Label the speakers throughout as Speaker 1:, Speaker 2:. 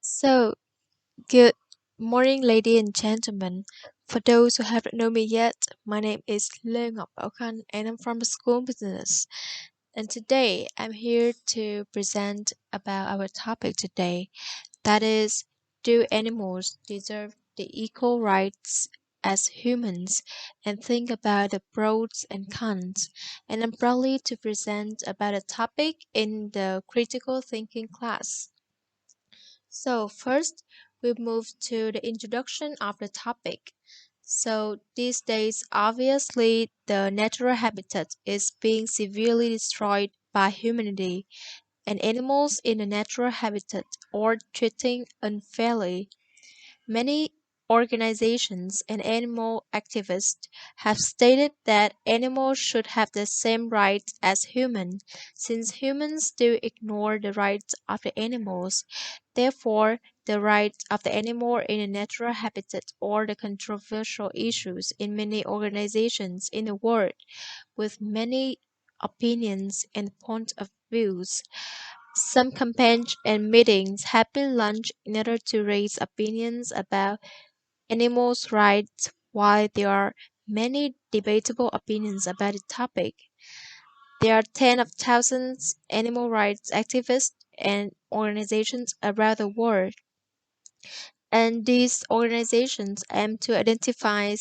Speaker 1: So, good morning, ladies and gentlemen. For those who haven't known me yet, my name is Lê Ngọc Bảo Khanh and I'm from the School of Business. And today I'm here to present about our topic today. That is, do animals deserve the equal rights as humans? And think about the pros and cons. And I'm proudly to present about a topic in the critical thinking class. So first, we move to the introduction of the topic. So these days, obviously, the natural habitat is being severely destroyed by humanity, and animals in the natural habitat are treating unfairly. Many organizations and animal activists have stated that animals should have the same rights as humans, since humans do ignore the rights of the animals. Therefore, the rights of the animal in a natural habitat are the controversial issues in many organizations in the world, with many opinions and points of views. Some campaigns and meetings have been launched in order to raise opinions about animals' rights, while there are many debatable opinions about the topic. There are tens of thousands animal rights activists and organizations around the world, and these organizations aim to identify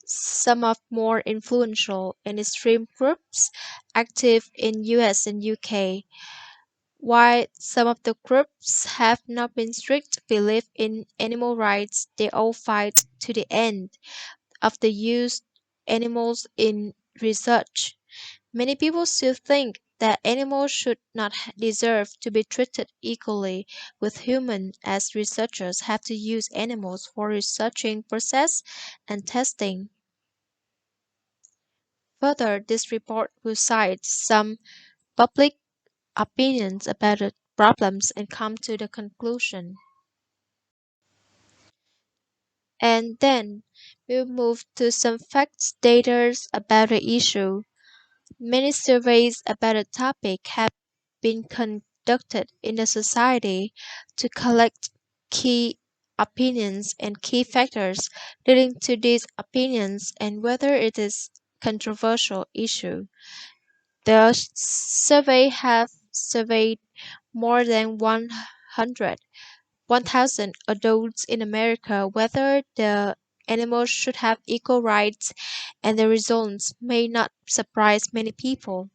Speaker 1: some of more influential and extreme groups active in US and UK. While some of the groups have not been strict belief in animal rights, they all fight to the end of the use animals in research. Many people still think that animals should not deserve to be treated equally with humans, as researchers have to use animals for researching process and testing. Further, this report will cite some public opinions about the problems and come to the conclusion. And then we'll move to some facts data about the issue. Many surveys about the topic have been conducted in the society to collect key opinions and key factors leading to these opinions and whether it is controversial issue. The survey have surveyed more than 100 1,000 adults in America whether the animals should have equal rights, and the results may not surprise many people.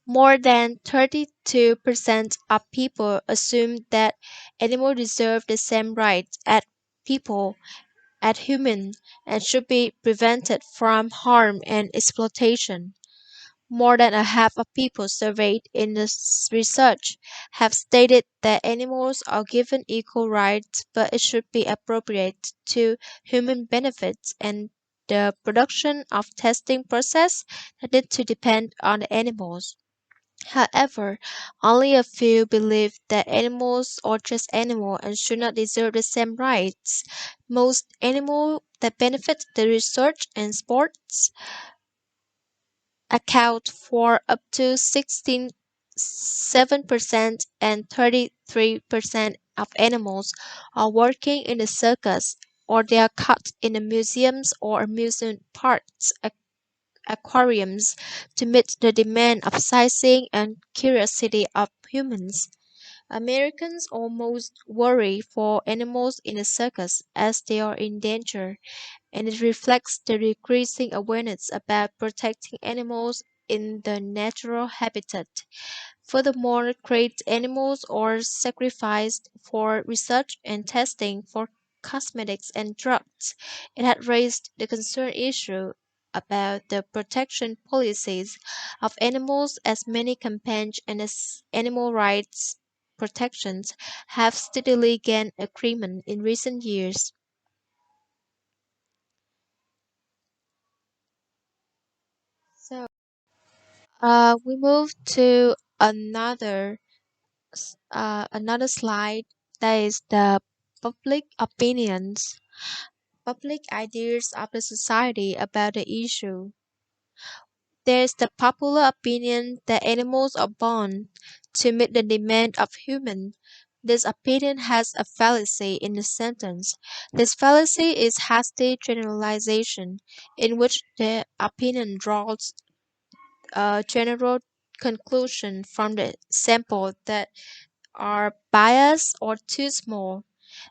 Speaker 1: More than 32% of people assume that animals deserve the same rights as people, as humans, and should be prevented from harm and exploitation. More than a half of people surveyed in this research have stated that animals are given equal rights, but it should be appropriate to human benefits and the production of testing process that need to depend on the animals. However, only a few believe that animals are just animals and should not deserve the same rights. Most animals that benefit the research and sports account for up to 67% and 33% of animals are working in the circus, or they are caught in the museums or amusement parks, aquariums, to meet the demand of sightseeing and curiosity of humans. Americans almost worry for animals in the circus as they are in danger, and it reflects the decreasing awareness about protecting animals in the natural habitat. Furthermore, great animals are sacrificed for research and testing for cosmetics and drugs. It had raised the concern issue about the protection policies of animals, as many campaigns and as animal rights protections have steadily gained agreement in recent years. So, we move to another slide, that is the public opinions, public ideas of the society about the issue. There is the popular opinion that animals are born to meet the demand of humans. This opinion has a fallacy in the sentence. This fallacy is hasty generalization, in which the opinion draws a general conclusion from the sample that are biased or too small.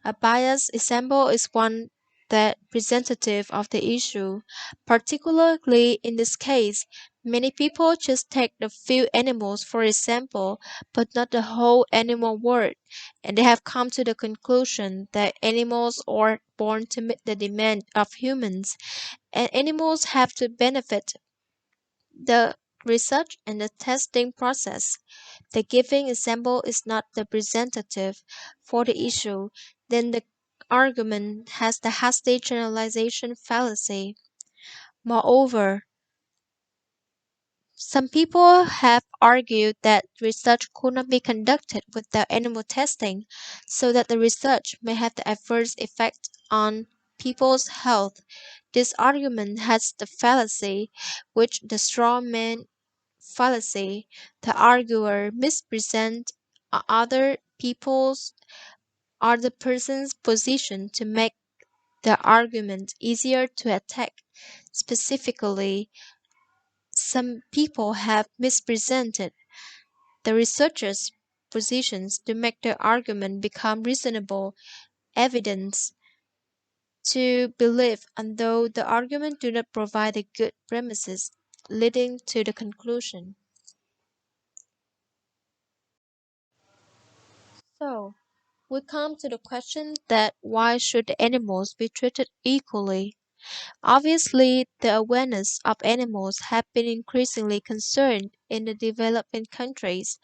Speaker 1: A biased example is one that representative of the issue. Particularly in this case, many people just take the few animals for example, but not the whole animal world, and they have come to the conclusion that animals are born to meet the demand of humans, and animals have to benefit the research and the testing process. The given example is not representative for the issue, then the argument has the hasty generalization fallacy. Moreover, some people have argued that research could not be conducted without animal testing, so that the research may have the adverse effect on people's health. This argument has the fallacy, which the straw man fallacy. The arguer mispresents other people's other person's position to make the argument easier to attack. Specifically, some people have mispresented the researcher's positions to make the argument become reasonable evidence to believe, although the argument do not provide a good premises leading to the conclusion. So, we come to the question that why should the animals be treated equally? Obviously, the awareness of animals have been increasingly concerned in the developing countries.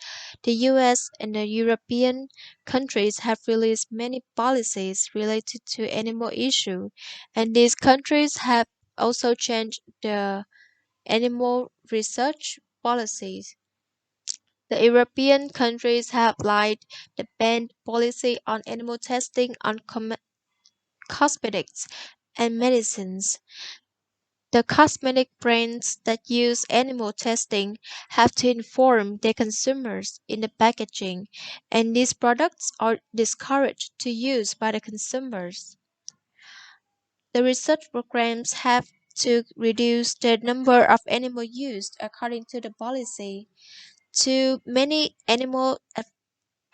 Speaker 1: The US and the European countries have released many policies related to animal issue, and these countries have also changed the animal research policies. The European countries have applied the banned policy on animal testing on cosmetics and medicines. The cosmetic brands that use animal testing have to inform their consumers in the packaging, and these products are discouraged to use by the consumers. The research programs have to reduce the number of animals used according to the policy. To many animal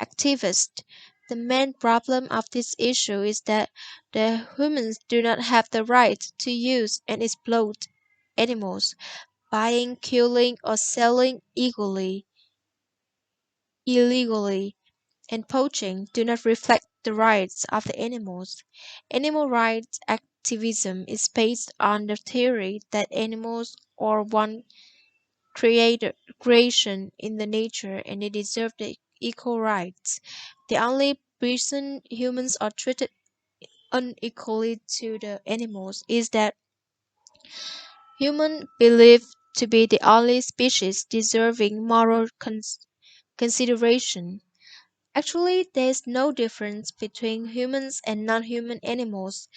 Speaker 1: activists, the main problem of this issue is that the humans do not have the right to use and exploit animals. Buying, killing, or selling illegally, and poaching do not reflect the rights of the animals. Animal rights activism is based on the theory that animals are one creation in the nature and they deserve the equal rights. The only reason humans are treated unequally to the animals is that humans believed to be the only species deserving moral consideration. Actually, there is no difference between humans and non-human animals,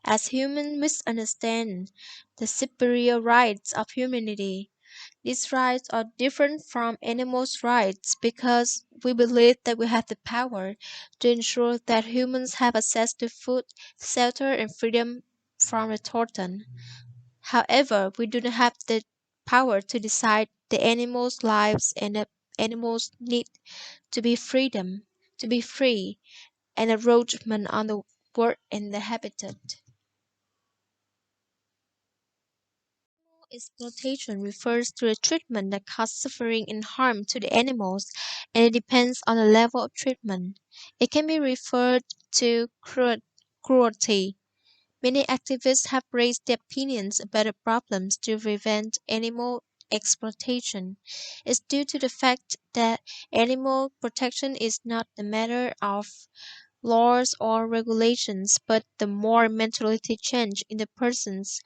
Speaker 1: as humans misunderstand the superior rights of humanity. These rights are different from animals' rights because we believe that we have the power to ensure that humans have access to food, shelter, and freedom from the torture. However, we do not have the power to decide the animals' lives and the animals' need to be to be free, and encroachment on the world and the habitat. Exploitation refers to a treatment that causes suffering and harm to the animals, and it depends on the level of treatment. It can be referred to cruelty. Many activists have raised their opinions about the problems to prevent animal exploitation. It's due to the fact that animal protection is not a matter of laws or regulations, but the more mentality change in the person's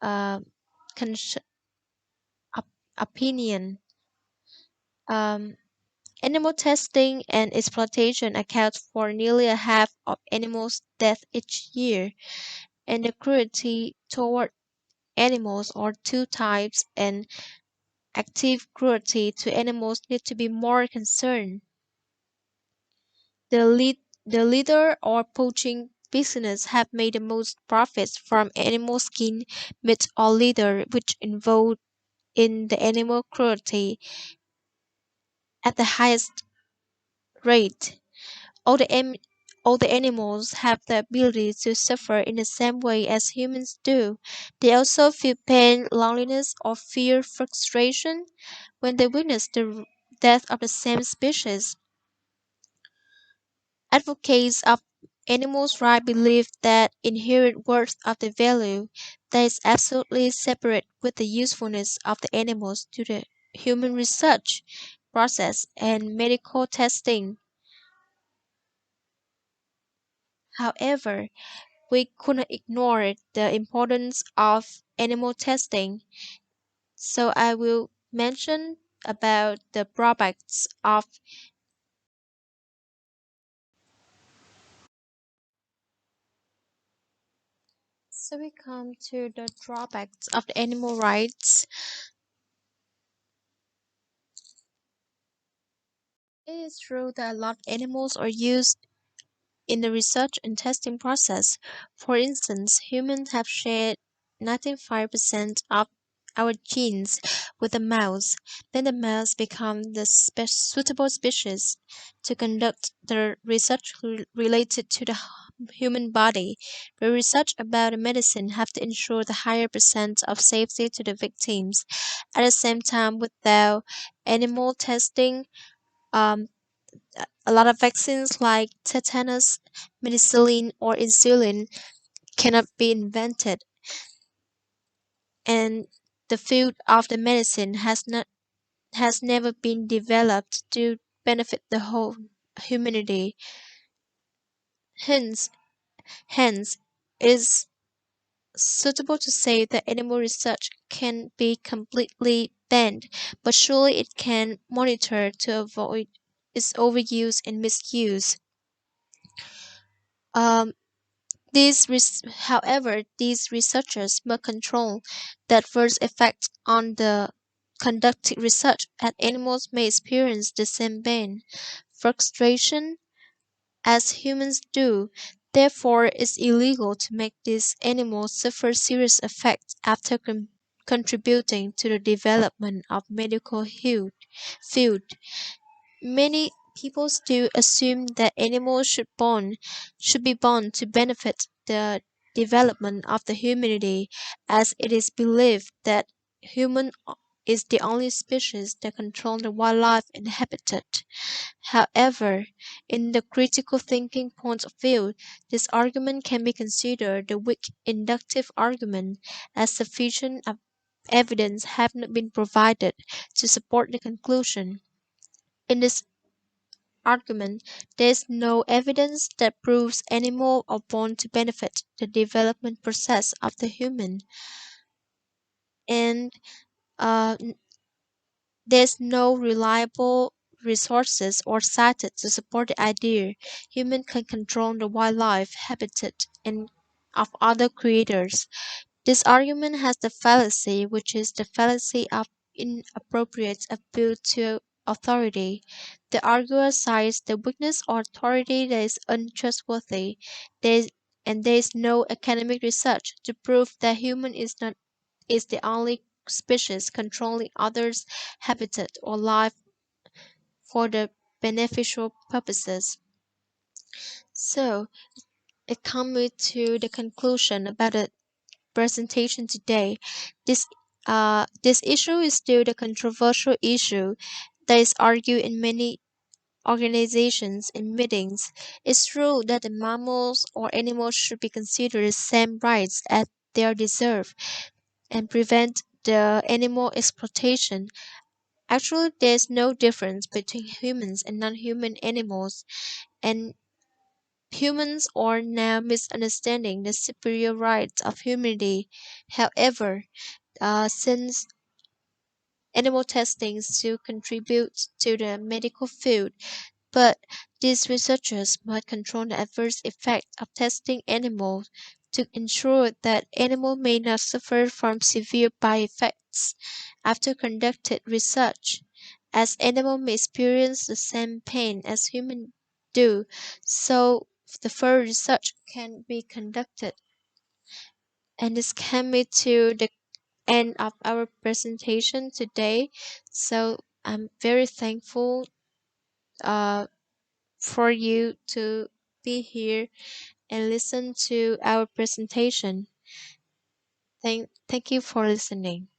Speaker 1: uh, con- opinion. Um, Animal testing and exploitation account for nearly a half of animals' deaths each year, and the cruelty toward animals are two types, and active cruelty to animals need to be more concerned. The lead the leather or poaching business have made the most profits from animal skin, meat or leather, which involved in the animal cruelty at the highest rate. All the am- all the animals have the ability to suffer in the same way as humans do. They also feel pain, loneliness, or fear frustration when they witness the death of the same species. Advocates of animals' rights believe that inherent worth of the value that is absolutely separate with the usefulness of the animals to the human research process and medical testing. However, we couldn't ignore the importance of animal testing, so I will mention about the drawbacks of. So we come to the drawbacks of the animal rights. It is true that a lot of animals are used in the research and testing process. For instance, humans have shared 95% of our genes with a mouse. Then the mouse becomes the suitable species to conduct the research related to the human body. The research about the medicine have to ensure the higher percent of safety to the victims. At the same time, without animal testing, um, a lot of vaccines like tetanus, penicillin, or insulin cannot be invented, and the field of the medicine has never been developed to benefit the whole humanity. Hence, hence, it is suitable to say that animal research can be completely banned, but surely it can monitor to avoid its overuse and misuse. Um, However, these researchers must control the adverse effects on the conducted research, as animals may experience the same pain, frustration as humans do. Therefore, it's illegal to make these animals suffer serious effects after contributing to the development of medical field. Many people still assume that animals should be born to benefit the development of the humanity, as it is believed that human is the only species that control the wildlife and habitat. However, in the critical thinking point of view, this argument can be considered a weak inductive argument, as sufficient evidence have not been provided to support the conclusion. In this argument, there is no evidence that proves animals are born to benefit the development process of the human, and uh, there's no reliable resources or cited to support the idea humans can control the wildlife habitat and of other creators. This argument has the fallacy, which is the fallacy of inappropriate appeal to authority. The arguer cites the weakness or authority that is untrustworthy. There is, and there is no academic research to prove that human is the only species controlling others' habitat or life for the beneficial purposes. So it comes to the conclusion about the presentation today. This issue is still the controversial issue that is argued in many organizations and meetings. It's true that the mammals or animals should be considered the same rights as they deserve and prevent the animal exploitation. Actually, there's no difference between humans and non-human animals, and humans are now misunderstanding the superior rights of humanity. However, since animal testing still contributes to the medical field, but these researchers must control the adverse effect of testing animals to ensure that animals may not suffer from severe bad effects after conducted research, as animals may experience the same pain as humans do, so the further research can be conducted. And this can be to the end of our presentation today. So I'm very thankful uh, for you to be here and listen to our presentation. Thank you for listening.